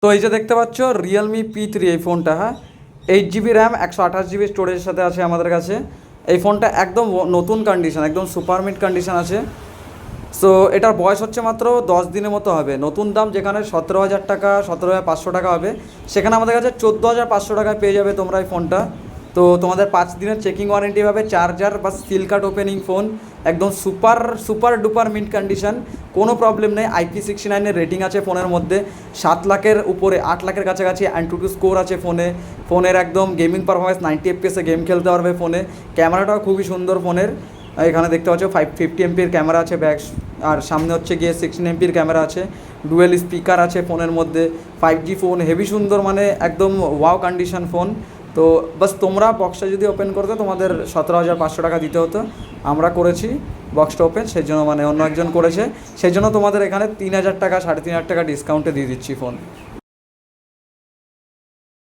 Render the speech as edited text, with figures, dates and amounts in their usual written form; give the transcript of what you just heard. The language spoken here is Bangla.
তো এই যে দেখতে পাচ্ছ রিয়েলমি P3 এই ফোনটা, হ্যাঁ 8 GB র্যাম 128 GB স্টোরেজের সাথে আছে আমাদের কাছে। এই ফোনটা একদম নতুন কন্ডিশন, একদম সুপার মিড কন্ডিশন আছে। সো এটার বয়স হচ্ছে মাত্র 10 দিনের মতো হবে। নতুন দাম যেখানে 17,000 টাকা 17,500 টাকা হবে, সেখানে আমাদের কাছে 14,500 টাকায় পেয়ে যাবে তোমরা এই ফোনটা। তো তোমাদের 5 দিনের চেকিং ওয়ারেন্টি পাবে, চার্জার বা সিল কার্ড ওপেনিং ফোন, একদম super super duper mint condition, কোনো প্রবলেম নেই। IP69-এর রেটিং আছে ফোনের মধ্যে, 7 লাখের উপরে, 8 লাখের কাছাকাছি অ্যান্টুটু স্কোর আছে ফোনে। ফোনের একদম গেমিং পারফরমেন্স 90 FPS গেম খেলতে পারবে ফোনে। ক্যামেরাটাও খুবই সুন্দর ফোনের, এখানে দেখতে পাচ্ছ 550 MP ক্যামেরা আছে ব্যাক, আর সামনে হচ্ছে গিয়ে 16 MP ক্যামেরা আছে। ডুয়েল স্পিকার আছে ফোনের মধ্যে, 5G ফোন, হেভি সুন্দর, মানে একদম ওয়াও কন্ডিশন ফোন। তো বাস তোমরা বক্সটা যদি ওপেন করতে তোমাদের 17,500 টাকা দিতে হতো, আমরা করেছি বক্সটা ওপেন, সেই জন্য মানে অন্য একজন করেছে, সেই জন্য তোমাদের এখানে 3,000 টাকা 3,500 টাকা ডিসকাউন্টে দিয়ে দিচ্ছি ফোন।